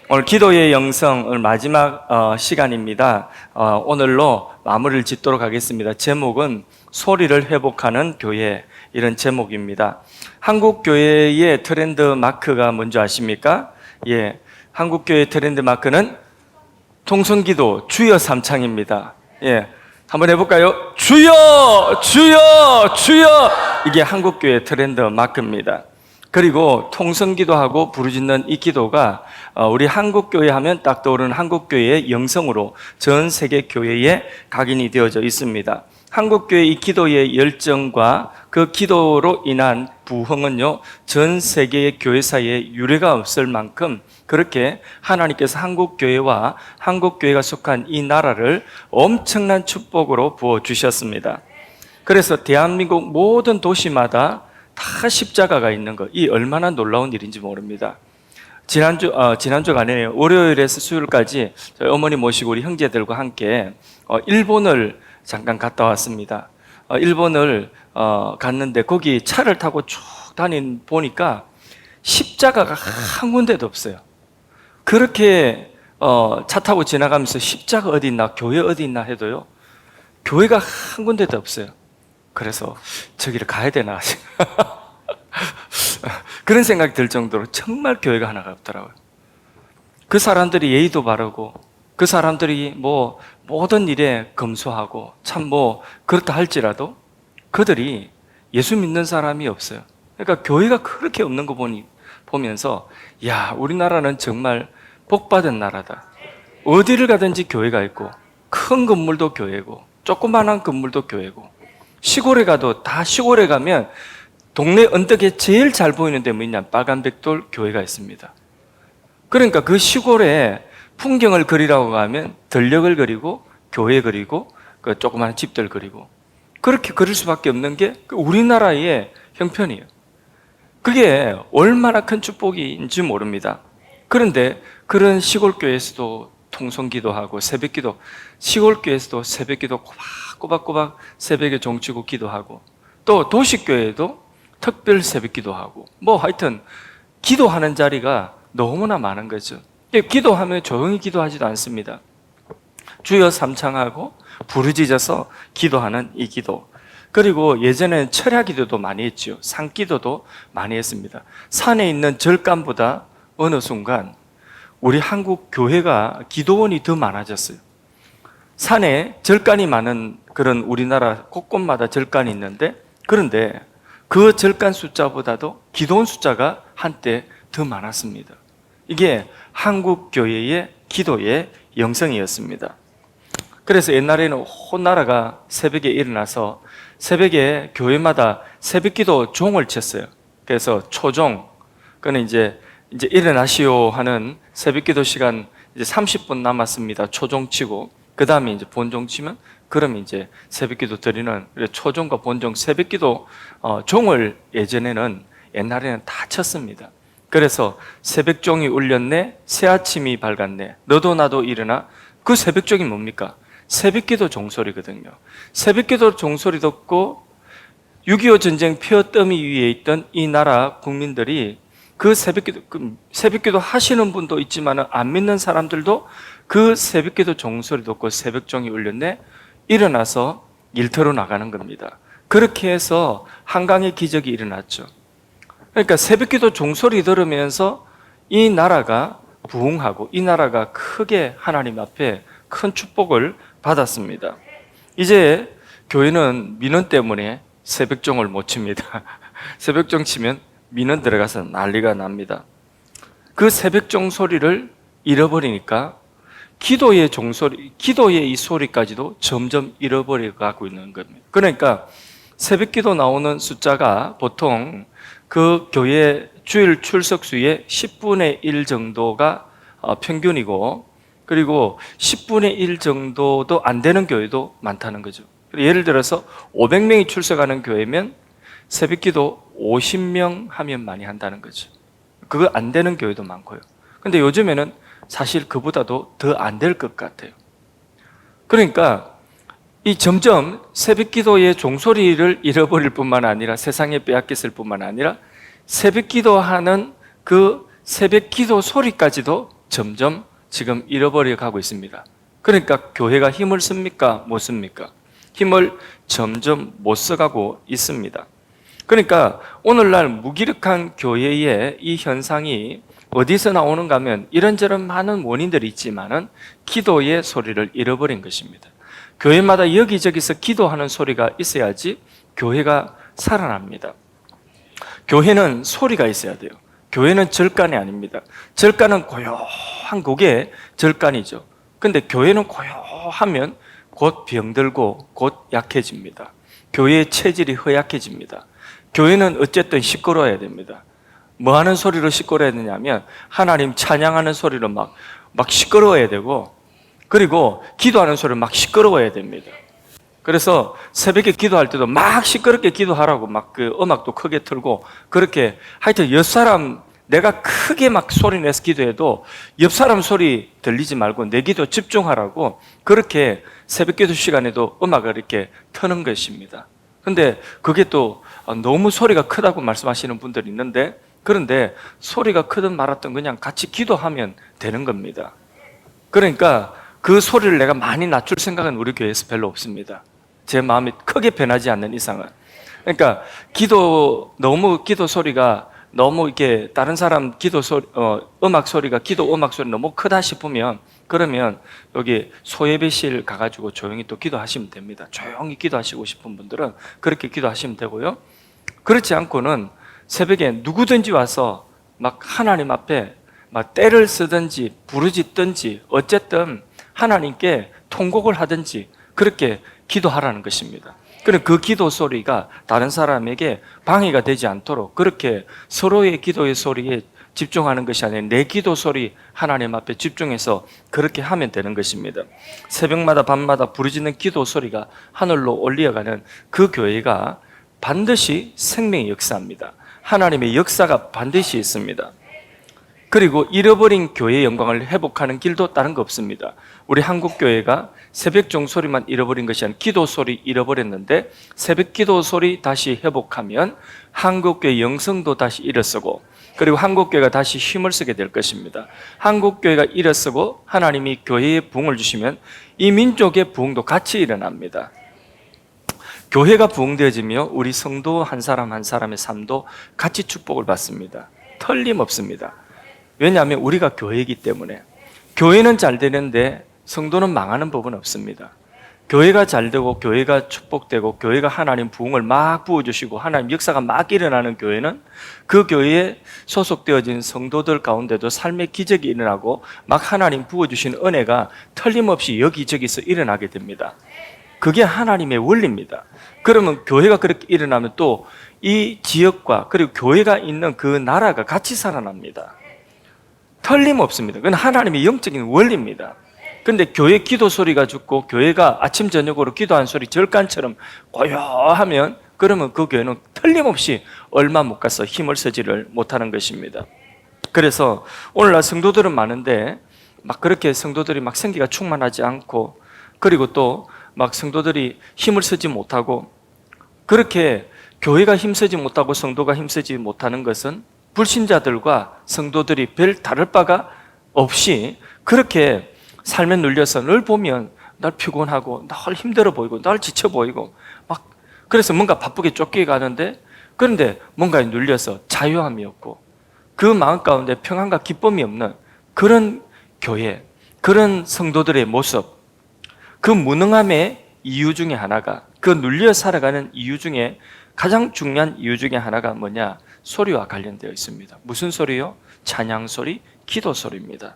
오늘 기도의 영성 오늘 마지막 시간입니다. 오늘로 마무리를 짓도록 하겠습니다. 제목은 소리를 회복하는 교회, 이런 제목입니다. 한국 교회의 트렌드 마크가 뭔지 아십니까? 예, 한국 교회의 트렌드 마크는 통성기도 주여 삼창입니다. 예, 한번 해볼까요? 주여, 주여, 주여. 이게 한국 교회의 트렌드 마크입니다. 그리고 통성기도하고 부르짖는 이 기도가 우리 한국교회 하면 딱 떠오르는 한국교회의 영성으로 전 세계 교회에 각인이 되어져 있습니다. 한국교회 이 기도의 열정과 그 기도로 인한 부흥은요, 전 세계의 교회사에 유례가 없을 만큼 그렇게 하나님께서 한국교회와 한국교회가 속한 이 나라를 엄청난 축복으로 부어주셨습니다. 그래서 대한민국 모든 도시마다 다 십자가가 있는 것, 이 얼마나 놀라운 일인지 모릅니다. 지난주가 아니에요. 월요일에서 수요일까지 저희 어머니 모시고 우리 형제들과 함께 일본을 잠깐 갔다 왔습니다. 일본을 갔는데 거기 차를 타고 쭉 보니까 십자가가 한 군데도 없어요. 그렇게 차 타고 지나가면서 십자가 어디 있나, 교회 어디 있나 해도요, 교회가 한 군데도 없어요. 그래서 저기를 가야 되나 그런 생각이 들 정도로 정말 교회가 하나가 없더라고요. 그 사람들이 예의도 바르고 그 사람들이 모든 일에 검소하고 참 그렇다 할지라도 그들이 예수 믿는 사람이 없어요. 그러니까 교회가 그렇게 없는 거 보면서 야, 우리나라는 정말 복받은 나라다. 어디를 가든지 교회가 있고 큰 건물도 교회고 조그만한 건물도 교회고 시골에 가도 다 시골에 가면 동네 언덕에 제일 잘 보이는 데 뭐냐, 빨간백돌 교회가 있습니다. 그러니까 그 시골에 풍경을 그리라고 하면 들녘을 그리고 교회 그리고 그 조그마한 집들 그리고 그렇게 그릴 수밖에 없는 게 우리나라의 형편이에요. 그게 얼마나 큰 축복인지 모릅니다. 그런데 그런 시골교회에서도 통성기도하고 새벽기도, 시골교회에서도 새벽기도 꼬박꼬박 새벽에 종치고 기도하고 또 도시교회에도 특별 새벽기도하고 하여튼 기도하는 자리가 너무나 많은 거죠. 기도하면 조용히 기도하지도 않습니다. 주여 삼창하고 부르짖어서 기도하는 이 기도. 그리고 예전에는 철야기도도 많이 했죠. 산기도도 많이 했습니다. 산에 있는 절간보다 어느 순간 우리 한국 교회가 기도원이 더 많아졌어요. 산에 절간이 많은 그런 우리나라 곳곳마다 절간이 있는데, 그런데 그 절간 숫자보다도 기도원 숫자가 한때 더 많았습니다. 이게 한국 교회의 기도의 영성이었습니다. 그래서 옛날에는 온 나라가 새벽에 일어나서 새벽에 교회마다 새벽기도 종을 쳤어요. 그래서 초종, 그는 이제 일어나시오 하는 새벽기도 시간 이제 30분 남았습니다. 초종 치고 그 다음에 이제 본종 치면 그럼 이제 새벽기도 드리는 초종과 본종 새벽기도 종을 옛날에는 다 쳤습니다. 그래서 새벽종이 울렸네, 새아침이 밝았네, 너도 나도 일어나. 그 새벽종이 뭡니까? 새벽기도 종소리거든요. 새벽기도 종소리 듣고 6.25 전쟁 폐허더미 위에 있던 이 나라 국민들이 그 새벽기도 하시는 분도 있지만 안 믿는 사람들도 그 새벽기도 종소리 듣고 새벽종이 울렸네, 일어나서 일터로 나가는 겁니다. 그렇게 해서 한강의 기적이 일어났죠. 그러니까 새벽기도 종소리 들으면서 이 나라가 부흥하고 이 나라가 크게 하나님 앞에 큰 축복을 받았습니다. 이제 교회는 민원 때문에 새벽종을 못 칩니다. 새벽종 치면 민원 들어가서 난리가 납니다. 그 새벽종 소리를 잃어버리니까 기도의 종소리, 기도의 이 소리까지도 점점 잃어버려가고 있는 겁니다. 그러니까 새벽기도 나오는 숫자가 보통 그 교회 주일 출석수의 10분의 1 정도가 평균이고, 그리고 10분의 1 정도도 안 되는 교회도 많다는 거죠. 예를 들어서 500명이 출석하는 교회면 새벽기도 50명 하면 많이 한다는 거죠. 그거 안 되는 교회도 많고요. 근데 요즘에는 사실 그보다도 더 안 될 것 같아요. 그러니까 이 점점 새벽기도의 종소리를 잃어버릴 뿐만 아니라 세상에 빼앗겼을 뿐만 아니라 새벽기도하는 그 새벽기도 소리까지도 점점 지금 잃어버려 가고 있습니다. 그러니까 교회가 힘을 씁니까? 못 씁니까? 힘을 점점 못 써가고 있습니다. 그러니까 오늘날 무기력한 교회의 이 현상이 어디서 나오는가 하면 이런저런 많은 원인들이 있지만은 기도의 소리를 잃어버린 것입니다. 교회마다 여기저기서 기도하는 소리가 있어야지 교회가 살아납니다. 교회는 소리가 있어야 돼요. 교회는 절간이 아닙니다. 절간은 고요한 곡의 절간이죠. 근데 교회는 고요하면 곧 병들고 곧 약해집니다. 교회의 체질이 허약해집니다. 교회는 어쨌든 시끄러워야 됩니다. 뭐 하는 소리로 시끄러워야 되냐면 하나님 찬양하는 소리로 막 시끄러워야 되고, 그리고 기도하는 소리로 막 시끄러워야 됩니다. 그래서 새벽에 기도할 때도 막 시끄럽게 기도하라고 막 그 음악도 크게 틀고, 그렇게 하여튼 옆 사람 내가 크게 막 소리 내서 기도해도 옆 사람 소리 들리지 말고 내 기도 집중하라고 그렇게 새벽 기도 시간에도 음악을 이렇게 트는 것입니다. 근데 그게 또 너무 소리가 크다고 말씀하시는 분들이 있는데, 그런데 소리가 크든 말았든 그냥 같이 기도하면 되는 겁니다. 그러니까 그 소리를 내가 많이 낮출 생각은 우리 교회에서 별로 없습니다. 제 마음이 크게 변하지 않는 이상은. 그러니까 너무 기도 소리가 너무 이렇게 다른 사람 기도 소리, 음악 소리가 기도 음악 소리 너무 크다 싶으면, 그러면 여기 소예배실 가가지고 조용히 또 기도하시면 됩니다. 조용히 기도하시고 싶은 분들은 그렇게 기도하시면 되고요. 그렇지 않고는 새벽에 누구든지 와서 막 하나님 앞에 막 떼를 쓰든지 부르짖든지 어쨌든 하나님께 통곡을 하든지 그렇게 기도하라는 것입니다. 그럼 그 기도 소리가 다른 사람에게 방해가 되지 않도록 그렇게 서로의 기도의 소리에 집중하는 것이 아니라 내 기도 소리 하나님 앞에 집중해서 그렇게 하면 되는 것입니다. 새벽마다 밤마다 부르짖는 기도 소리가 하늘로 올려가는 그 교회가 반드시 생명의 역사입니다. 하나님의 역사가 반드시 있습니다. 그리고 잃어버린 교회의 영광을 회복하는 길도 다른 거 없습니다. 우리 한국교회가 새벽 종소리만 잃어버린 것이 아니라 기도 소리 잃어버렸는데, 새벽 기도 소리 다시 회복하면 한국교회 영성도 다시 일어서고, 그리고 한국교회가 다시 힘을 쓰게 될 것입니다. 한국교회가 일어서고 하나님이 교회에 부흥을 주시면 이 민족의 부흥도 같이 일어납니다. 교회가 부흥되어지며 우리 성도 한 사람 한 사람의 삶도 같이 축복을 받습니다. 틀림없습니다. 왜냐하면 우리가 교회이기 때문에. 교회는 잘 되는데 성도는 망하는 법은 없습니다. 교회가 잘 되고 교회가 축복되고 교회가 하나님 부흥을 막 부어주시고 하나님 역사가 막 일어나는 교회는 그 교회에 소속되어진 성도들 가운데도 삶의 기적이 일어나고 막 하나님 부어주신 은혜가 틀림없이 여기저기서 일어나게 됩니다. 그게 하나님의 원리입니다. 그러면 교회가 그렇게 일어나면 또 이 지역과 그리고 교회가 있는 그 나라가 같이 살아납니다. 틀림없습니다. 그건 하나님의 영적인 원리입니다. 근데 교회 기도 소리가 죽고 교회가 아침 저녁으로 기도하는 소리 절간처럼 고요하면 그러면 그 교회는 틀림없이 얼마 못 가서 힘을 쓰지를 못하는 것입니다. 그래서 오늘날 성도들은 많은데 막 그렇게 성도들이 막 생기가 충만하지 않고, 그리고 또 막 성도들이 힘을 쓰지 못하고, 그렇게 교회가 힘쓰지 못하고 성도가 힘쓰지 못하는 것은 불신자들과 성도들이 별 다를 바가 없이 그렇게 삶에 눌려서 늘 보면 날 피곤하고 날 힘들어 보이고 날 지쳐 보이고 막 그래서 뭔가 바쁘게 쫓겨가는데, 그런데 뭔가에 눌려서 자유함이 없고 그 마음 가운데 평안과 기쁨이 없는 그런 교회, 그런 성도들의 모습, 그 무능함의 이유 중에 하나가, 그 눌려 살아가는 이유 중에 가장 중요한 이유 중에 하나가 뭐냐? 소리와 관련되어 있습니다. 무슨 소리요? 찬양 소리, 기도 소리입니다.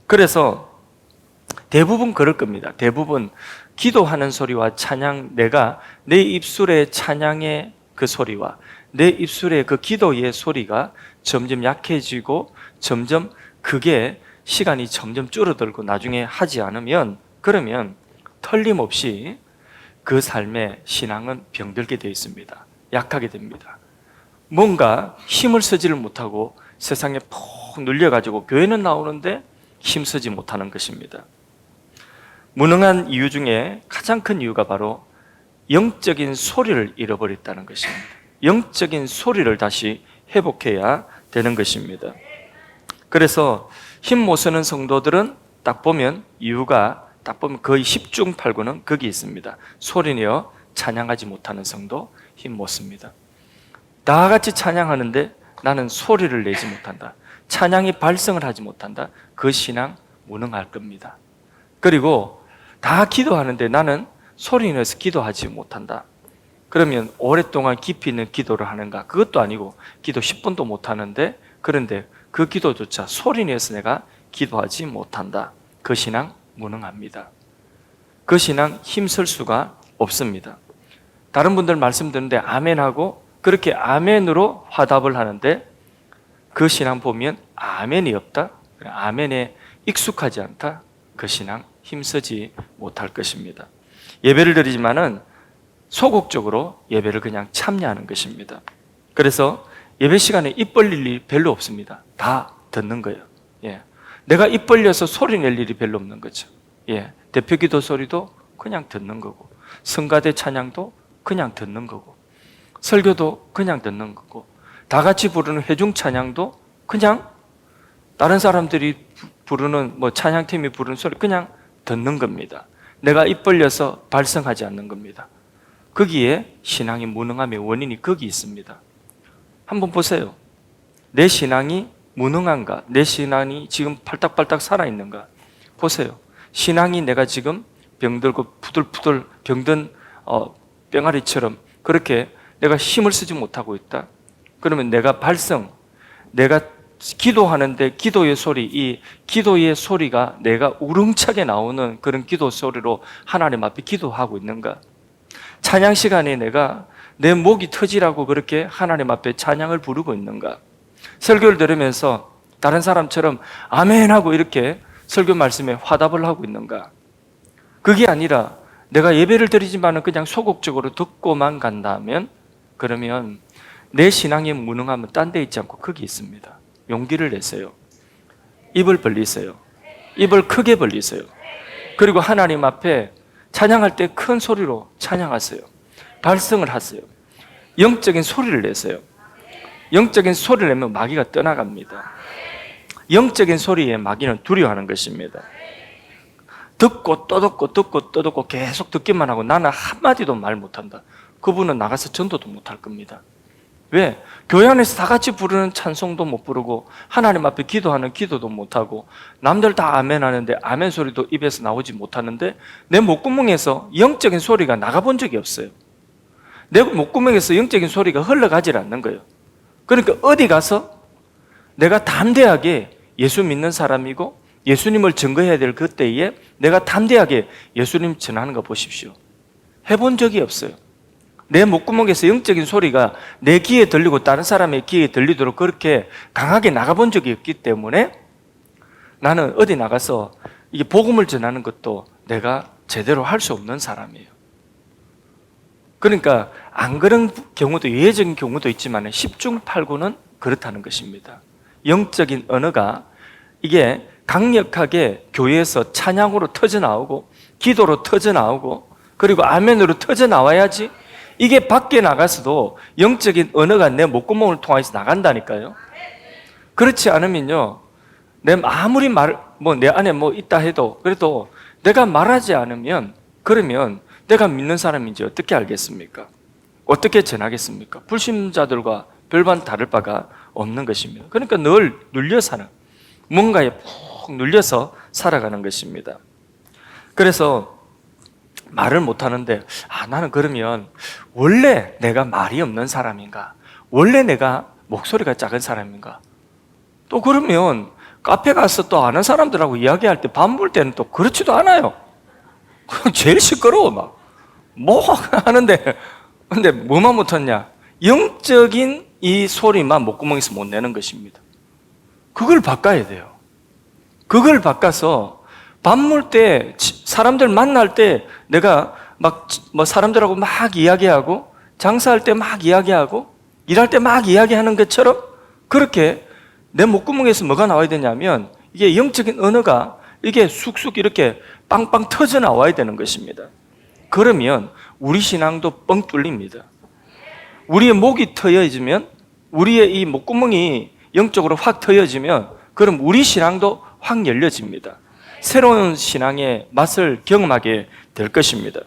그래서 대부분 그럴 겁니다. 대부분 기도하는 소리와 찬양, 내가 내 입술의 찬양의 그 소리와 내 입술의 그 기도의 소리가 점점 약해지고 점점 그게 시간이 점점 줄어들고 나중에 하지 않으면, 그러면 틀림없이 그 삶의 신앙은 병들게 되어 있습니다. 약하게 됩니다. 뭔가 힘을 쓰지를 못하고 세상에 푹 눌려가지고 교회는 나오는데 힘쓰지 못하는 것입니다. 무능한 이유 중에 가장 큰 이유가 바로 영적인 소리를 잃어버렸다는 것입니다. 영적인 소리를 다시 회복해야 되는 것입니다. 그래서 힘 못 쓰는 성도들은 딱 보면 이유가 딱 보면 거의 10중 8구는 거기 있습니다. 소리내어 찬양하지 못하는 성도, 힘 못 씁니다. 다 같이 찬양하는데 나는 소리를 내지 못한다. 찬양이 발성을 하지 못한다. 그 신앙 무능할 겁니다. 그리고 다 기도하는데 나는 소리 내서 기도하지 못한다. 그러면 오랫동안 깊이 있는 기도를 하는가? 그것도 아니고 기도 10분도 못 하는데, 그런데 그 기도조차 소리 내서 내가 기도하지 못한다. 그 신앙 무능합니다. 그 신앙 힘쓸 수가 없습니다. 다른 분들 말씀 듣는데 아멘하고 그렇게 아멘으로 화답을 하는데 그 신앙 보면 아멘이 없다. 아멘에 익숙하지 않다. 그 신앙 힘쓰지 못할 것입니다. 예배를 드리지만은 소극적으로 예배를 그냥 참여하는 것입니다. 그래서 예배 시간에 입 벌릴 일이 별로 없습니다. 다 듣는 거예요. 예. 내가 입 벌려서 소리 낼 일이 별로 없는 거죠. 예. 대표 기도 소리도 그냥 듣는 거고, 성가대 찬양도 그냥 듣는 거고, 설교도 그냥 듣는 거고, 다 같이 부르는 회중 찬양도 그냥 다른 사람들이 부르는 찬양팀이 부르는 소리 그냥 듣는 겁니다. 내가 입 벌려서 발성하지 않는 겁니다. 거기에 신앙이 무능함의 원인이 거기 있습니다. 한번 보세요. 내 신앙이 무능한가? 내 신앙이 지금 팔딱팔딱 살아있는가? 보세요. 신앙이 내가 지금 병들고 푸들푸들 병든 병아리처럼 그렇게 내가 힘을 쓰지 못하고 있다. 그러면 내가 내가 기도하는데 기도의 소리, 이 기도의 소리가 내가 우렁차게 나오는 그런 기도 소리로 하나님 앞에 기도하고 있는가? 찬양 시간에 내가 내 목이 터지라고 그렇게 하나님 앞에 찬양을 부르고 있는가? 설교를 들으면서 다른 사람처럼 아멘 하고 이렇게 설교 말씀에 화답을 하고 있는가? 그게 아니라 내가 예배를 드리지만은 그냥 소극적으로 듣고만 간다면, 그러면 내 신앙의 무능함은 딴 데 있지 않고 거기 있습니다. 용기를 내세요. 입을 벌리세요. 입을 크게 벌리세요. 그리고 하나님 앞에 찬양할 때 큰 소리로 찬양하세요. 발성을 하세요. 영적인 소리를 내세요. 영적인 소리를 내면 마귀가 떠나갑니다. 영적인 소리에 마귀는 두려워하는 것입니다. 듣고 또 듣고 듣고 또 듣고 계속 듣기만 하고 나는 한마디도 말 못한다. 그분은 나가서 전도도 못할 겁니다. 왜? 교회 안에서 다 같이 부르는 찬송도 못 부르고 하나님 앞에 기도하는 기도도 못하고 남들 다 아멘 하는데 아멘 소리도 입에서 나오지 못하는데 내 목구멍에서 영적인 소리가 나가본 적이 없어요. 내 목구멍에서 영적인 소리가 흘러가질 않는 거예요. 그러니까 어디 가서 내가 담대하게 예수 믿는 사람이고 예수님을 증거해야 될 그때에 내가 담대하게 예수님 전하는 거 보십시오. 해본 적이 없어요. 내 목구멍에서 영적인 소리가 내 귀에 들리고 다른 사람의 귀에 들리도록 그렇게 강하게 나가본 적이 없기 때문에 나는 어디 나가서 이게 복음을 전하는 것도 내가 제대로 할 수 없는 사람이에요. 그러니까 안 그런 경우도 예외적인 경우도 있지만 10중 8구는 그렇다는 것입니다. 영적인 언어가 이게 강력하게 교회에서 찬양으로 터져나오고 기도로 터져나오고 그리고 아멘으로 터져나와야지 이게 밖에 나가서도 영적인 언어가 내 목구멍을 통해서 나간다니까요. 그렇지 않으면요, 내 아무리 내 안에 있다 해도 그래도 내가 말하지 않으면 그러면 내가 믿는 사람인지 어떻게 알겠습니까? 어떻게 전하겠습니까? 불신자들과 별반 다를 바가 없는 것입니다. 그러니까 늘 눌려 사는, 뭔가에 푹 눌려서 살아가는 것입니다. 그래서 말을 못하는데 나는 그러면 원래 내가 말이 없는 사람인가? 원래 내가 목소리가 작은 사람인가? 또 그러면 카페 가서 또 아는 사람들하고 이야기할 때 밥 먹을 때는 또 그렇지도 않아요. 제일 시끄러워 뭐 하는데 근데 뭐만 못하냐? 영적인 이 소리만 목구멍에서 못 내는 것입니다. 그걸 바꿔야 돼요. 그걸 바꿔서 밥 먹을 때 사람들 만날 때 내가 사람들하고 막 이야기하고 장사할 때 막 이야기하고 일할 때 막 이야기하는 것처럼 그렇게 내 목구멍에서 뭐가 나와야 되냐면 이게 영적인 언어가 이게 쑥쑥 이렇게 빵빵 터져 나와야 되는 것입니다. 그러면 우리 신앙도 뻥 뚫립니다. 우리의 목이 트여지면 우리의 이 목구멍이 영적으로 확 트여지면 그럼 우리 신앙도 확 열려집니다. 새로운 신앙의 맛을 경험하게 될 것입니다.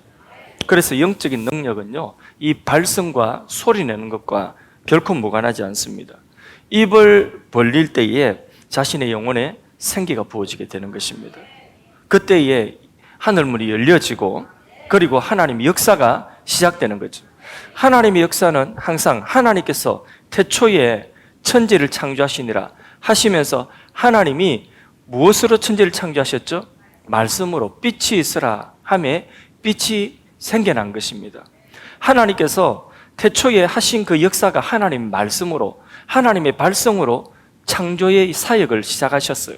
그래서 영적인 능력은요, 이 발성과 소리 내는 것과 결코 무관하지 않습니다. 입을 벌릴 때에 자신의 영혼에 생기가 부어지게 되는 것입니다. 그때에 하늘문이 열려지고 그리고 하나님의 역사가 시작되는 거죠. 하나님의 역사는 항상 하나님께서 태초에 천지를 창조하시니라 하시면서 하나님이 무엇으로 천지를 창조하셨죠? 말씀으로 빛이 있으라 하매 빛이 생겨난 것입니다. 하나님께서 태초에 하신 그 역사가 하나님의 말씀으로, 하나님의 발성으로 창조의 사역을 시작하셨어요.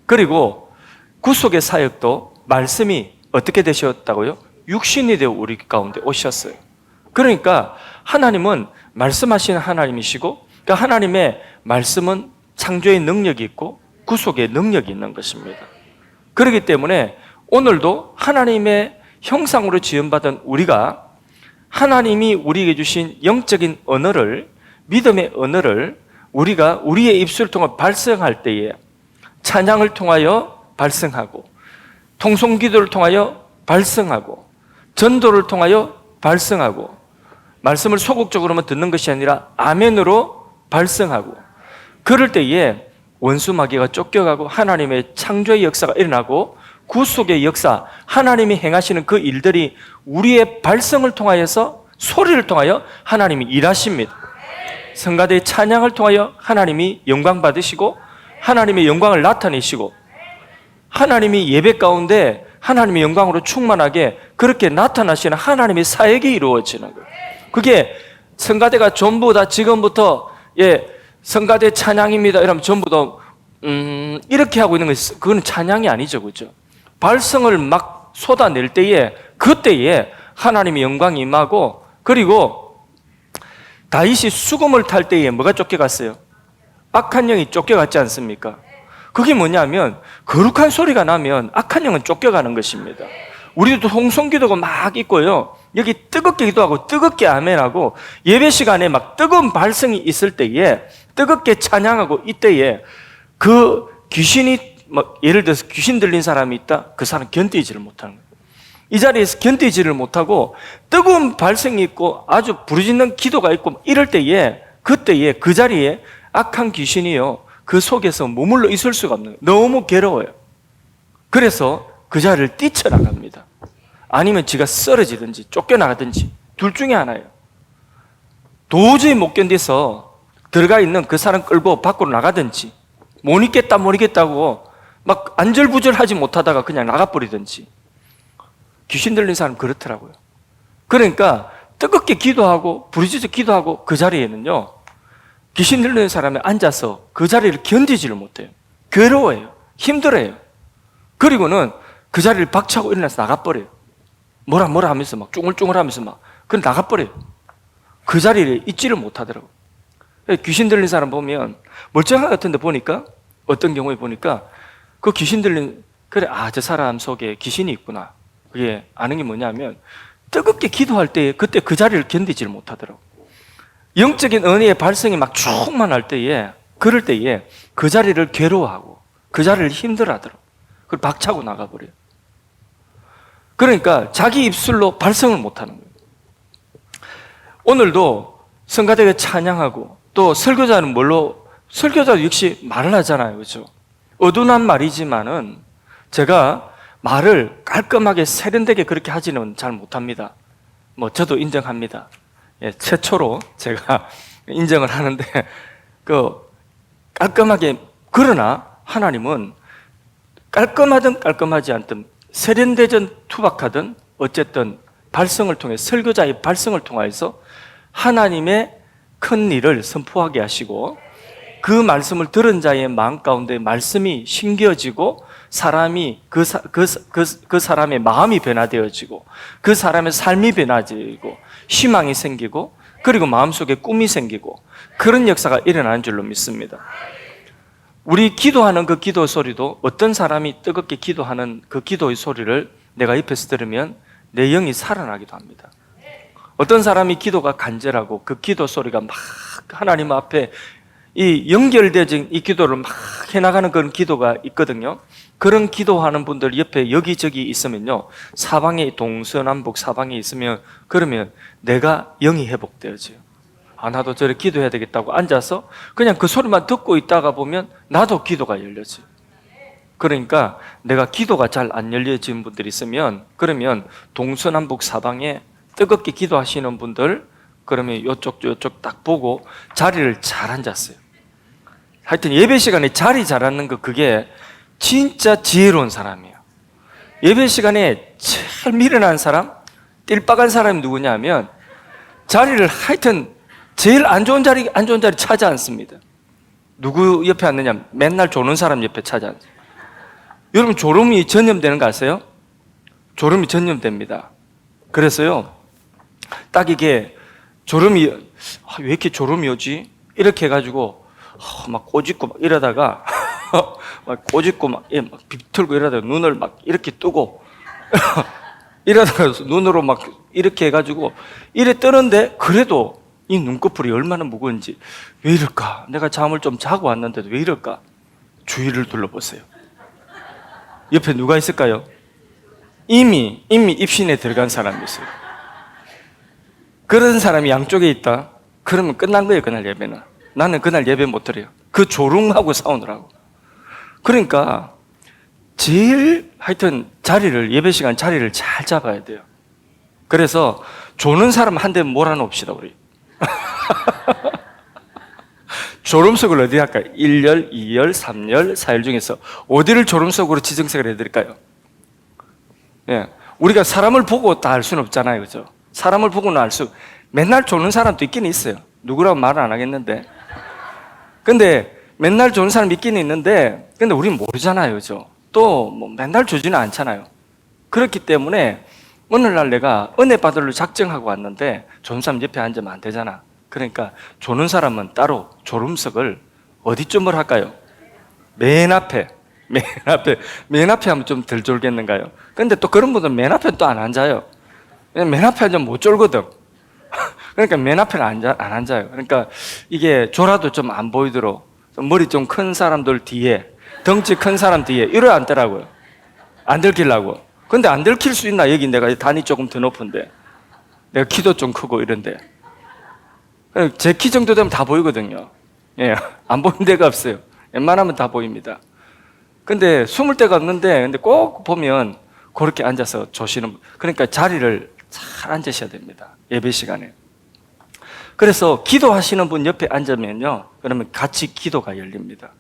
그리고 구속의 사역도 말씀이 어떻게 되셨다고요? 육신이 되어 우리 가운데 오셨어요. 그러니까 하나님은 말씀하시는 하나님이시고, 그 하나님의 말씀은 창조의 능력이 있고 구속의 능력이 있는 것입니다. 그렇기 때문에 오늘도 하나님의 형상으로 지음받은 우리가 하나님이 우리에게 주신 영적인 언어를, 믿음의 언어를 우리가 우리의 입술을 통해 발성할 때에 찬양을 통하여 발성하고, 통성기도를 통하여 발성하고, 전도를 통하여 발성하고, 말씀을 소극적으로만 듣는 것이 아니라 아멘으로 발성하고, 그럴 때에 원수 마귀가 쫓겨가고 하나님의 창조의 역사가 일어나고 구속의 역사, 하나님이 행하시는 그 일들이 우리의 발성을 통하여서, 소리를 통하여 하나님이 일하십니다. 성가대의 찬양을 통하여 하나님이 영광 받으시고 하나님의 영광을 나타내시고, 하나님이 예배 가운데 하나님의 영광으로 충만하게 그렇게 나타나시는 하나님의 사역이 이루어지는 거예요. 그게 성가대가 전부 다 지금부터 성가대 찬양입니다 이러면 전부 다 이렇게 하고 있는 것이, 그건 찬양이 아니죠, 그죠? 발성을 막 쏟아낼 때에, 그때에 하나님의 영광이 임하고, 그리고 다윗이 수금을 탈 때에 뭐가 쫓겨갔어요? 악한 영이 쫓겨갔지 않습니까? 그게 뭐냐면 거룩한 소리가 나면 악한 영은 쫓겨가는 것입니다. 우리도 통성기도가 막 있고요, 여기 뜨겁게 기도하고 뜨겁게 아멘하고 예배 시간에 막 뜨거운 발성이 있을 때에 뜨겁게 찬양하고, 이때에 그 귀신이 예를 들어서 귀신 들린 사람이 있다? 그 사람 견디지를 못하는 거예요. 이 자리에서 견디지를 못하고 뜨거운 발성이 있고 아주 부르짖는 기도가 있고 이럴 때에, 그때에 그 자리에 악한 귀신이요, 그 속에서 머물러 있을 수가 없는 거예요. 너무 괴로워요. 그래서 그 자리를 뛰쳐나갑니다. 아니면 지가 쓰러지든지 쫓겨나가든지 둘 중에 하나예요. 도저히 못 견디서 들어가 있는 그 사람 끌고 밖으로 나가든지, 못 있겠다고 막 안절부절하지 못하다가 그냥 나가버리든지. 귀신 들린 사람 그렇더라고요. 그러니까 뜨겁게 기도하고 부르짖어 기도하고 그 자리에는요, 귀신 들린 사람이 앉아서 그 자리를 견디지를 못해요. 괴로워해요. 힘들어요. 그리고는 그 자리를 박차고 일어나서 나가버려요. 뭐라 하면서 막 쫑글쫑글 하면서 막 그냥 나가버려요. 그 자리를 잊지를 못하더라고요. 귀신 들린 사람 보면 멀쩡한 것 같은데 보니까, 어떤 경우에 보니까 그 귀신 들린, 그래, 저 사람 속에 귀신이 있구나. 그게 아는 게 뭐냐면 뜨겁게 기도할 때 그때 그 자리를 견디지를 못하더라고요. 영적인 은혜의 발성이 막 충만할 때에, 그럴 때에 그 자리를 괴로워하고 그 자리를 힘들어하더라고요. 그걸 박차고 나가버려요. 그러니까 자기 입술로 발성을 못하는 거예요. 오늘도 성가대가 찬양하고, 또 설교자는 설교자도 역시 말을 하잖아요, 그렇죠? 어둔한 말이지만은 제가 말을 깔끔하게 세련되게 그렇게 하지는 잘 못합니다. 저도 인정합니다. 최초로 제가 인정을 하는데, 깔끔하게, 그러나 하나님은 깔끔하든 깔끔하지 않든, 세련되든 투박하든 어쨌든 발성을 통해, 설교자의 발성을 통해서 하나님의 큰 일을 선포하게 하시고, 그 말씀을 들은 자의 마음 가운데 말씀이 심겨지고, 사람이 그 사람의 마음이 변화되어지고, 그 사람의 삶이 변화되고, 희망이 생기고, 그리고 마음속에 꿈이 생기고, 그런 역사가 일어나는 줄로 믿습니다. 우리 기도하는 그 기도 소리도, 어떤 사람이 뜨겁게 기도하는 그 기도의 소리를 내가 옆에서 들으면 내 영이 살아나기도 합니다. 어떤 사람이 기도가 간절하고 그 기도 소리가 막 하나님 앞에 이 연결되어진 이 기도를 막 해나가는 그런 기도가 있거든요. 그런 기도하는 분들 옆에 여기저기 있으면요, 사방에 동서남북 사방에 있으면, 그러면 내가 영이 회복되어져요. 아, 나도 저래 기도해야 되겠다고 앉아서 그냥 그 소리만 듣고 있다가 보면 나도 기도가 열려져요. 그러니까 내가 기도가 잘 안 열려진 분들이 있으면, 그러면 동서남북 사방에 뜨겁게 기도하시는 분들, 그러면 요쪽 요쪽 딱 보고 자리를 잘 앉았어요. 하여튼 예배 시간에 자리 잘 앉는 거, 그게 진짜 지혜로운 사람이에요. 예배 시간에 제일 미련한 사람, 띨빡한 사람이 누구냐 하면, 자리를 하여튼 제일 안 좋은 자리 찾지 않습니다. 누구 옆에 앉느냐, 맨날 조는 사람 옆에 찾아 앉아요. 여러분, 졸음이 전염되는 거 아세요? 졸음이 전염됩니다. 그래서요, 딱 이게 졸음이, 왜 이렇게 졸음이 오지? 이렇게 해가지고 막 꼬집고 막 이러다가 막 꼬집고 막 비틀고 이러다가 눈을 막 이렇게 뜨고 이러다가 눈으로 막 이렇게 해가지고 이래 뜨는데, 그래도 이 눈꺼풀이 얼마나 무거운지, 왜 이럴까? 내가 잠을 좀 자고 왔는데도 왜 이럴까? 주위를 둘러보세요. 옆에 누가 있을까요? 이미 입신에 들어간 사람이 있어요. 그런 사람이 양쪽에 있다? 그러면 끝난 거예요, 그날 예배는. 나는 그날 예배 못 드려요. 그 조롱하고 싸우느라고. 그러니까 제일 하여튼 예배 시간 자리를 잘 잡아야 돼요. 그래서 조는 사람 한 대 몰아놓읍시다, 우리. 졸음석을 어디 할까요? 1열, 2열, 3열, 4열 중에서 어디를 졸음석으로 지정색을 해드릴까요? 예, 우리가 사람을 보고 다 알 수는 없잖아요, 그죠? 사람을 보고는 맨날 조는 사람도 있긴 있어요. 누구라고 말은 안 하겠는데. 근데 맨날 조는 사람 있긴 있는데, 근데 우리는 모르잖아요, 그죠? 또 뭐 맨날 조지는 않잖아요. 그렇기 때문에 오늘날 내가 은혜 받으러 작정하고 왔는데 조는 사람 옆에 앉으면 안 되잖아. 그러니까 조는 사람은 따로 졸음석을 어디쯤을 할까요? 맨 앞에 하면 좀 덜 졸겠는가요? 근데 또 그런 분들은 맨 앞에 또 안 앉아요. 맨 앞에 앉으면 못 졸거든. 그러니까 맨 앞에는 안 앉아요. 그러니까 이게 졸아도 좀 안 보이도록 머리 좀 큰 사람들 뒤에, 덩치 큰 사람 뒤에 이래 앉더라고요. 안 들키려고. 근데 안 들킬 수 있나? 여기 내가 단이 조금 더 높은데, 내가 키도 좀 크고 이런데, 제 키 정도 되면 다 보이거든요. 예, 안 보이는 데가 없어요. 웬만하면 다 보입니다. 근데 숨을 데가 없는데, 근데 꼭 보면 그렇게 앉아서 조시는, 그러니까 자리를 잘 앉으셔야 됩니다, 예배 시간에. 그래서 기도하시는 분 옆에 앉으면요, 그러면 같이 기도가 열립니다.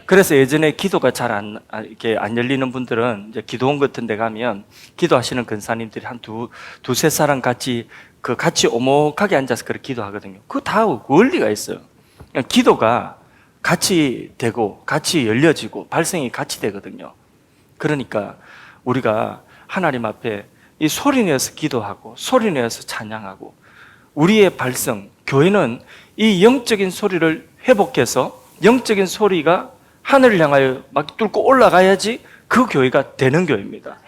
그래서 예전에 기도가 잘 안 열리는 분들은 이제 기도원 같은 데 가면 기도하시는 근사님들이 한 두세 사람 같이 오목하게 앉아서 그렇게 기도하거든요. 그거 다 원리가 있어요. 기도가 같이 되고 같이 열려지고 발성이 같이 되거든요. 그러니까 우리가 하나님 앞에 이 소리내어서 기도하고 소리내어서 찬양하고, 우리의 발성, 교회는 이 영적인 소리를 회복해서 영적인 소리가 하늘을 향하여 막 뚫고 올라가야지 그 교회가 되는 교회입니다.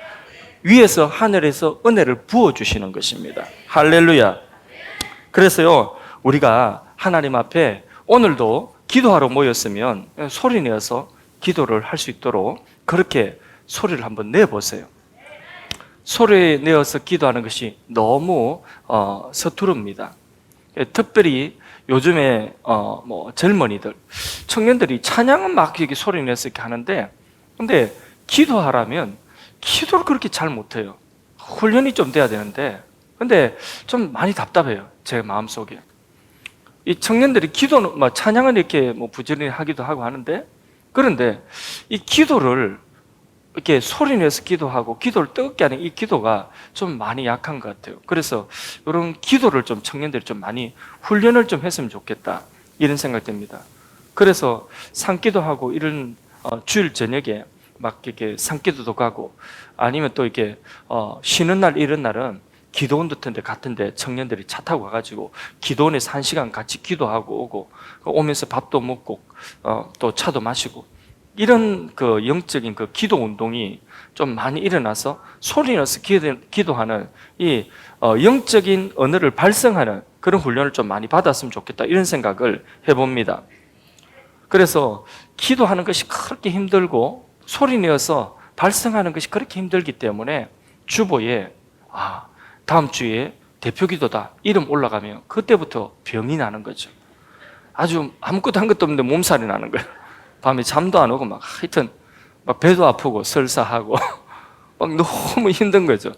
위에서 하늘에서 은혜를 부어주시는 것입니다. 할렐루야. 그래서요, 우리가 하나님 앞에 오늘도 기도하러 모였으면 소리내어서 기도를 할 수 있도록 그렇게 소리를 한번 내보세요. 소리 내어서 기도하는 것이 너무 서투릅니다. 특별히 요즘에 뭐 젊은이들, 청년들이 찬양은 막 이렇게 소리 내서 이렇게 하는데, 근데 기도하라면 기도를 그렇게 잘 못해요. 훈련이 좀 돼야 되는데, 근데 좀 많이 답답해요, 제 마음속에. 이 청년들이 기도는 뭐 찬양은 이렇게 뭐 부지런히 하기도 하고 하는데, 그런데 이 기도를 이렇게 소리 내서 기도하고 기도를 뜨겁게 하는 이 기도가 좀 많이 약한 것 같아요. 그래서 이런 기도를 좀 청년들이 좀 많이 훈련을 좀 했으면 좋겠다, 이런 생각이 듭니다. 그래서 산기도하고 이런 주일 저녁에 막 이렇게 산기도도 가고, 아니면 또 이렇게 쉬는 날 이런 날은 기도원 같은데 청년들이 차 타고 가가지고 기도원에서 1시간 같이 기도하고 오고, 오면서 밥도 먹고 또 차도 마시고, 이런 그 영적인 그 기도 운동이 좀 많이 일어나서 소리내서 기도하는 이 영적인 언어를 발성하는 그런 훈련을 좀 많이 받았으면 좋겠다, 이런 생각을 해봅니다. 그래서 기도하는 것이 그렇게 힘들고 소리내어서 발성하는 것이 그렇게 힘들기 때문에 주보에 다음 주에 대표기도다 이름 올라가면 그때부터 병이 나는 거죠. 아주 아무것도 한 것도 없는데 몸살이 나는 거예요. 밤에 잠도 안 오고 하여튼 배도 아프고 설사하고 막 너무 힘든 거죠.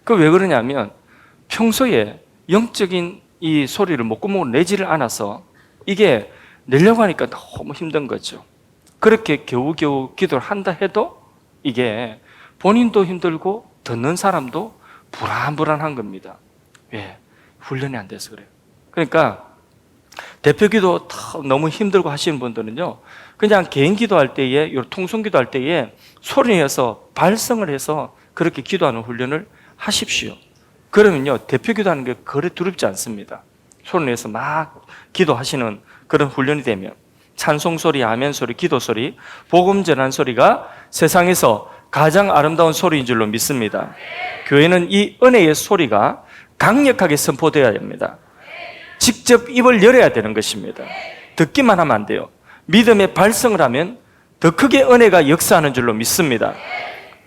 그 왜 그러냐면 평소에 영적인 이 소리를 목구멍으로 내지를 않아서 이게 내려고 하니까 너무 힘든 거죠. 그렇게 겨우겨우 기도를 한다 해도 이게 본인도 힘들고 듣는 사람도 불안불안한 겁니다. 왜? 훈련이 안 돼서 그래요. 그러니까 대표기도 너무 힘들고 하시는 분들은요, 그냥 개인 기도할 때에, 통성 기도할 때에 소리내서 발성을 해서 그렇게 기도하는 훈련을 하십시오. 그러면요, 대표기도 하는 게 그래 두렵지 않습니다. 소리내서 막 기도하시는 그런 훈련이 되면 찬송 소리, 아멘 소리, 기도 소리, 복음 전한 소리가 세상에서 가장 아름다운 소리인 줄로 믿습니다. 교회는 이 은혜의 소리가 강력하게 선포되어야 합니다. 직접 입을 열어야 되는 것입니다. 듣기만 하면 안 돼요. 믿음의 발성을 하면 더 크게 은혜가 역사하는 줄로 믿습니다.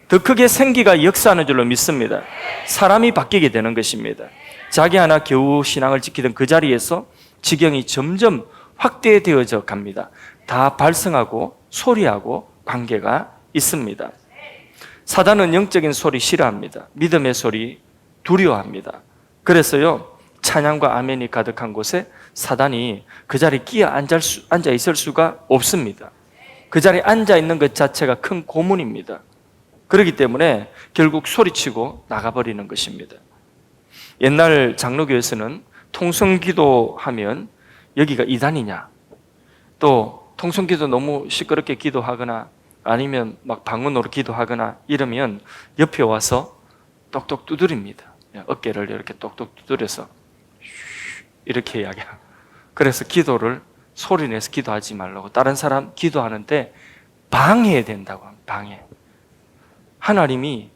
더 크게 생기가 역사하는 줄로 믿습니다. 사람이 바뀌게 되는 것입니다. 자기 하나 겨우 신앙을 지키던 그 자리에서 지경이 점점 확대되어져 갑니다. 다 발성하고 소리하고 관계가 있습니다. 사단은 영적인 소리 싫어합니다. 믿음의 소리 두려워합니다. 그래서요, 찬양과 아멘이 가득한 곳에 사단이 그 자리에 끼어 앉아 있을 수가 없습니다. 그 자리에 앉아 있는 것 자체가 큰 고문입니다. 그렇기 때문에 결국 소리치고 나가버리는 것입니다. 옛날 장로교에서는 통성기도 하면 여기가 이단이냐, 또 통성기도 너무 시끄럽게 기도하거나 아니면 막 방언으로 기도하거나 이러면 옆에 와서 똑똑 두드립니다. 어깨를 이렇게 똑똑 두드려서 이렇게 이야기해요. 그래서 기도를 소리내서 기도하지 말라고, 다른 사람 기도하는데 방해해야 된다고 합니다. 방해. 하나님이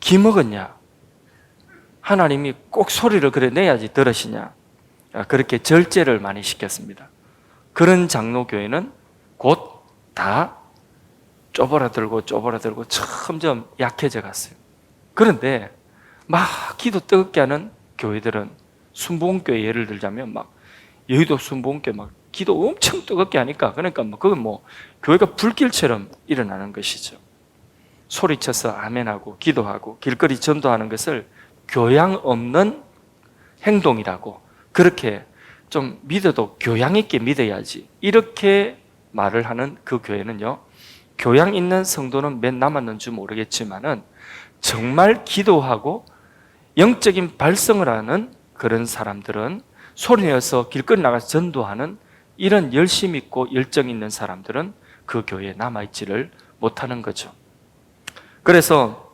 기먹었냐? 하나님이 꼭 소리를 그래 내야지 들으시냐? 그렇게 절제를 많이 시켰습니다. 그런 장로교회는 곧 다 쪼그라들고 점점 약해져 갔어요. 그런데 막 기도 뜨겁게 하는 교회들은, 순복음교회 예를 들자면 여의도 순복음교회 기도 엄청 뜨겁게 하니까, 그러니까 그건 교회가 불길처럼 일어나는 것이죠. 소리쳐서 아멘하고 기도하고 길거리 전도하는 것을 교양 없는 행동이라고, 그렇게 좀 믿어도 교양 있게 믿어야지, 이렇게 말을 하는 그 교회는요, 교양 있는 성도는 몇 남았는지 모르겠지만은 정말 기도하고 영적인 발성을 하는 그런 사람들은, 소리내어서 길거리 나가서 전도하는 이런 열심 있고 열정 있는 사람들은 그 교회에 남아있지를 못하는 거죠. 그래서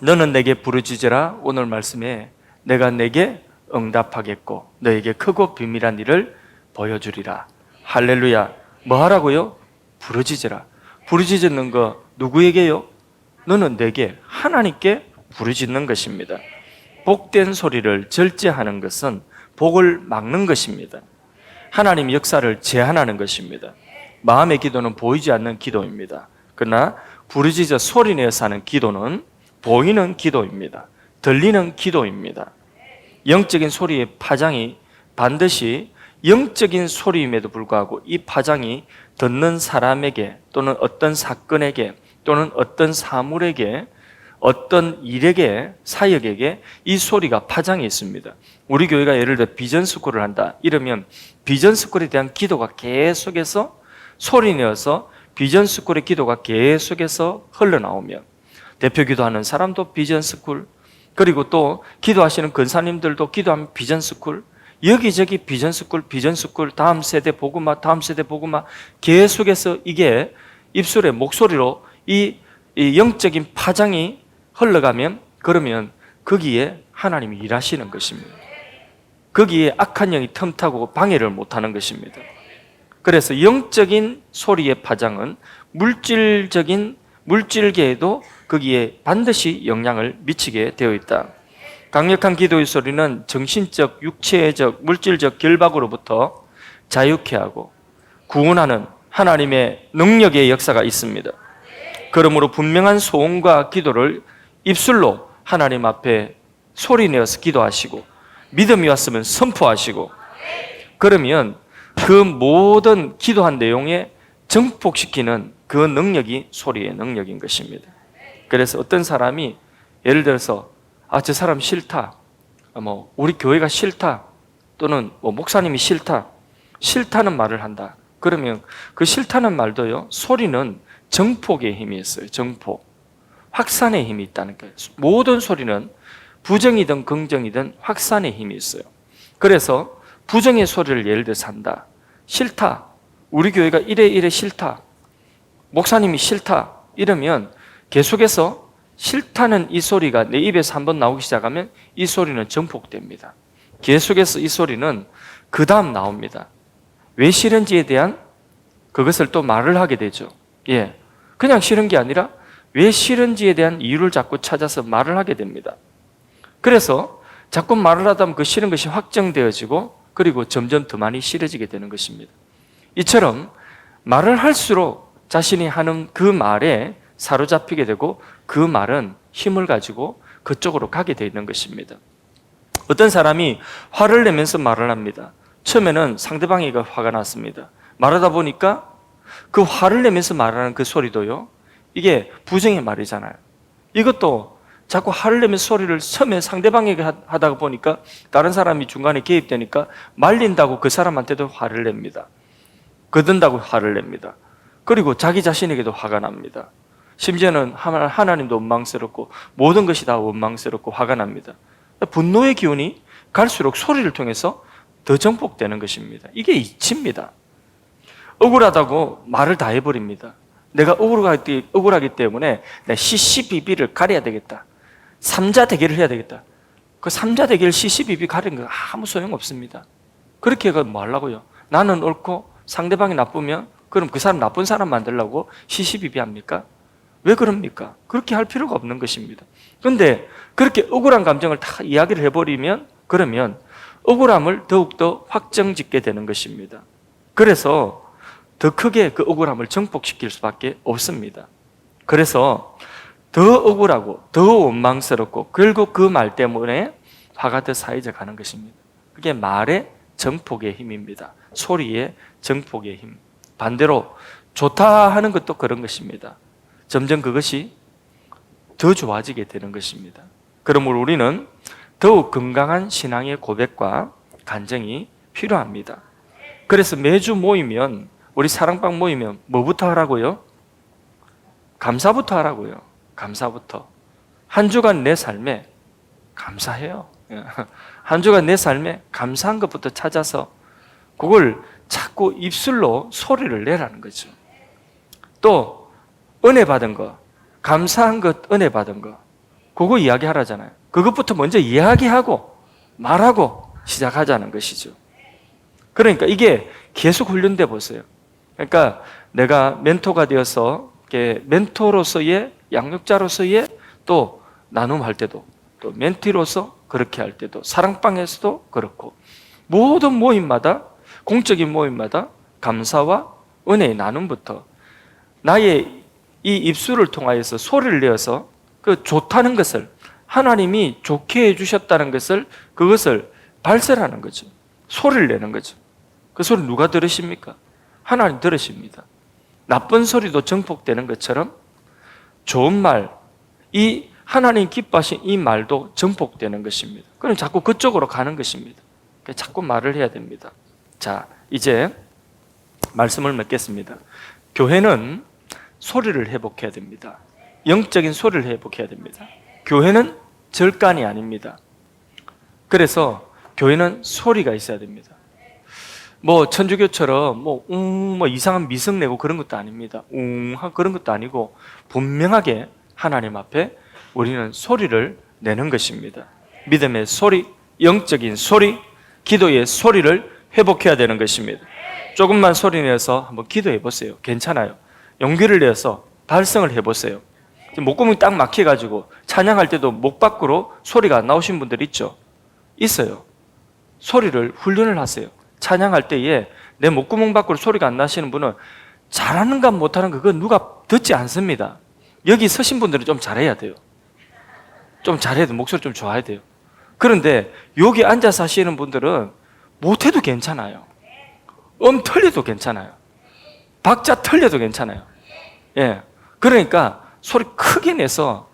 너는 내게 부르짖으라, 오늘 말씀에 내가 내게 응답하겠고 너에게 크고 비밀한 일을 보여주리라. 할렐루야. 뭐 하라고요? 부르짖으라. 부르짖는 거 누구에게요? 너는 내게, 하나님께 부르짖는 것입니다. 복된 소리를 절제하는 것은 복을 막는 것입니다. 하나님 역사를 제한하는 것입니다. 마음의 기도는 보이지 않는 기도입니다. 그러나 부르짖어 소리내어서 하는 기도는 보이는 기도입니다. 들리는 기도입니다. 영적인 소리의 파장이 반드시 영적인 소리임에도 불구하고 이 파장이 듣는 사람에게, 또는 어떤 사건에게, 또는 어떤 사물에게, 어떤 일에게, 사역에게 이 소리가 파장이 있습니다. 우리 교회가 예를 들어 비전스쿨을 한다 이러면 비전스쿨에 대한 기도가 계속해서 소리내어서 비전스쿨의 기도가 계속해서 흘러나오면, 대표 기도하는 사람도 비전스쿨, 그리고 또 기도하시는 근사님들도 기도하면 비전스쿨, 여기저기 비전스쿨, 다음 세대 복음화, 다음 세대 복음화, 계속해서 이게 입술에 목소리로 이 영적인 파장이 흘러가면, 그러면 거기에 하나님이 일하시는 것입니다. 거기에 악한 영이 틈타고 방해를 못하는 것입니다. 그래서 영적인 소리의 파장은 물질계에도 거기에 반드시 영향을 미치게 되어 있다. 강력한 기도의 소리는 정신적, 육체적, 물질적 결박으로부터 자유케 하고 구원하는 하나님의 능력의 역사가 있습니다. 그러므로 분명한 소원과 기도를 입술로 하나님 앞에 소리내어서 기도하시고 믿음이 왔으면 선포하시고, 그러면 그 모든 기도한 내용에 증폭시키는 그 능력이 소리의 능력인 것입니다. 그래서 어떤 사람이 예를 들어서 저 사람 싫다, 우리 교회가 싫다, 또는 목사님이 싫다는 말을 한다. 그러면 그 싫다는 말도요, 소리는 정폭의 힘이 있어요. 정폭, 확산의 힘이 있다는 거예요. 모든 소리는 부정이든 긍정이든 확산의 힘이 있어요. 그래서 부정의 소리를 예를 들어서 한다. 싫다, 우리 교회가 이래 싫다, 목사님이 싫다, 이러면 계속해서 싫다는 이 소리가 내 입에서 한번 나오기 시작하면 이 소리는 증폭됩니다. 계속해서 이 소리는 그 다음 나옵니다. 왜 싫은지에 대한 그것을 또 말을 하게 되죠. 그냥 싫은 게 아니라 왜 싫은지에 대한 이유를 자꾸 찾아서 말을 하게 됩니다. 그래서 자꾸 말을 하다 보면 그 싫은 것이 확정되어지고, 그리고 점점 더 많이 싫어지게 되는 것입니다. 이처럼 말을 할수록 자신이 하는 그 말에 사로잡히게 되고, 그 말은 힘을 가지고 그쪽으로 가게 되는 것입니다. 어떤 사람이 화를 내면서 말을 합니다. 처음에는 상대방이가 화가 났습니다. 말하다 보니까 그 화를 내면서 말하는 그 소리도요, 이게 부정의 말이잖아요. 이것도 자꾸 화를 내면서 소리를 처음에 상대방에게 하다 보니까 다른 사람이 중간에 개입되니까 말린다고 그 사람한테도 화를 냅니다. 거둔다고 화를 냅니다. 그리고 자기 자신에게도 화가 납니다. 심지어는 하나님도 원망스럽고 모든 것이 다 원망스럽고 화가 납니다. 분노의 기운이 갈수록 소리를 통해서 더 정복되는 것입니다. 이게 이치입니다. 억울하다고 말을 다 해버립니다. 내가 억울하기 때문에 내 CCBB를 가려야 되겠다. 3자 대결을 해야 되겠다. 그 3자 대결 CCBB 가리는 거 아무 소용없습니다. 그렇게 해가 뭐 하려고요? 나는 옳고 상대방이 나쁘면 그럼 그 사람 나쁜 사람 만들려고 CCBB 합니까? 왜 그럽니까? 그렇게 할 필요가 없는 것입니다. 그런데 그렇게 억울한 감정을 다 이야기를 해버리면, 그러면 억울함을 더욱더 확정짓게 되는 것입니다. 그래서 더 크게 그 억울함을 증폭시킬 수밖에 없습니다. 그래서 더 억울하고 더 원망스럽고, 결국 그 말 때문에 화가 더 쌓여져 가는 것입니다. 그게 말의 증폭의 힘입니다. 소리의 증폭의 힘. 반대로 좋다 하는 것도 그런 것입니다. 점점 그것이 더 좋아지게 되는 것입니다. 그러므로 우리는 더욱 건강한 신앙의 고백과 간증이 필요합니다. 그래서 매주 모이면, 우리 사랑방 모이면 뭐부터 하라고요? 감사부터 하라고요. 감사부터. 한 주간 내 삶에 감사해요. 한 주간 내 삶에 감사한 것부터 찾아서 그걸 자꾸 입술로 소리를 내라는 거죠. 또 은혜 받은 거, 감사한 것, 은혜 받은 거, 그거 이야기하라잖아요. 그것부터 먼저 이야기하고 말하고 시작하자는 것이죠. 그러니까 이게 계속 훈련돼 보세요. 그러니까 내가 멘토가 되어서 멘토로서의, 양육자로서의 또 나눔할 때도, 또 멘티로서 그렇게 할 때도, 사랑방에서도 그렇고, 모든 모임마다, 공적인 모임마다 감사와 은혜의 나눔부터 나의 이 입술을 통하여서 소리를 내어서 그 좋다는 것을, 하나님이 좋게 해주셨다는 것을, 그것을 발설하는 거죠. 소리를 내는 거죠. 그 소리 누가 들으십니까? 하나님 들으십니다. 나쁜 소리도 증폭되는 것처럼 좋은 말, 이 하나님 기뻐하신 이 말도 증폭되는 것입니다. 그럼 자꾸 그쪽으로 가는 것입니다. 자꾸 말을 해야 됩니다. 자, 이제 말씀을 맺겠습니다. 교회는 소리를 회복해야 됩니다. 영적인 소리를 회복해야 됩니다. 교회는 절간이 아닙니다. 그래서 교회는 소리가 있어야 됩니다. 천주교처럼 이상한 미성 내고 그런 것도 아닙니다. 그런 것도 아니고, 분명하게 하나님 앞에 우리는 소리를 내는 것입니다. 믿음의 소리, 영적인 소리, 기도의 소리를 회복해야 되는 것입니다. 조금만 소리 내서 한번 기도해 보세요. 괜찮아요. 용기를 내서 발성을 해보세요. 목구멍이 딱 막혀가지고 찬양할 때도 목 밖으로 소리가 안 나오신 분들 있죠? 있어요. 소리를 훈련을 하세요. 찬양할 때에 내 목구멍 밖으로 소리가 안 나시는 분은 잘하는가 못하는가 그건 누가 듣지 않습니다. 여기 서신 분들은 좀 잘해야 돼요. 좀 잘해야 돼요. 목소리 좀 좋아야 돼요. 그런데 여기 앉아서 하시는 분들은 못해도 괜찮아요. 틀려도 괜찮아요. 박자 틀려도 괜찮아요. 예. 그러니까 소리 크게 내서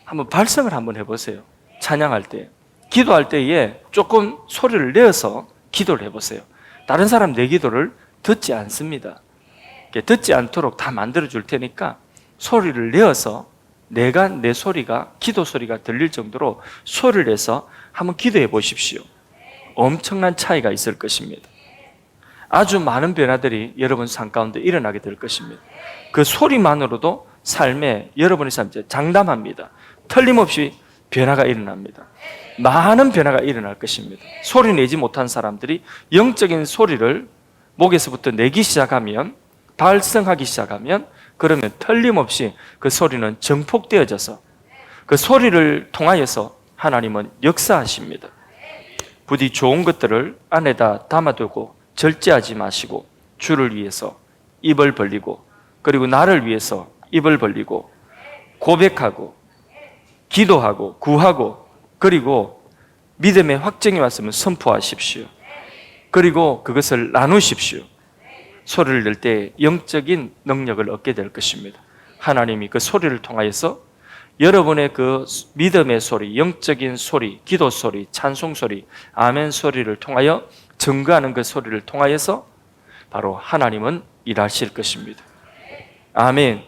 한번 발성을 한번 해보세요. 찬양할 때. 기도할 때에 조금 소리를 내어서 기도를 해보세요. 다른 사람 내 기도를 듣지 않습니다. 듣지 않도록 다 만들어 줄 테니까 소리를 내어서 내가 내 소리가 기도 소리가 들릴 정도로 소리를 내서 한번 기도해 보십시오. 엄청난 차이가 있을 것입니다. 아주 많은 변화들이 여러분 삶 가운데 일어나게 될 것입니다. 그 소리만으로도 삶에 여러분의 삶에 장담합니다. 틀림없이 변화가 일어납니다. 많은 변화가 일어날 것입니다. 소리 내지 못한 사람들이 영적인 소리를 목에서부터 내기 시작하면, 발성하기 시작하면, 그러면 틀림없이 그 소리는 증폭되어져서 그 소리를 통하여서 하나님은 역사하십니다. 부디 좋은 것들을 안에다 담아두고 절제하지 마시고 주를 위해서 입을 벌리고, 그리고 나를 위해서 입을 벌리고 고백하고 기도하고 구하고, 그리고 믿음의 확증이 왔으면 선포하십시오. 그리고 그것을 나누십시오. 소리를 낼 때 영적인 능력을 얻게 될 것입니다. 하나님이 그 소리를 통하여서 여러분의 그 믿음의 소리, 영적인 소리, 기도 소리, 찬송 소리, 아멘 소리를 통하여 증거하는 그 소리를 통하여서 바로 하나님은 일하실 것입니다. 아멘.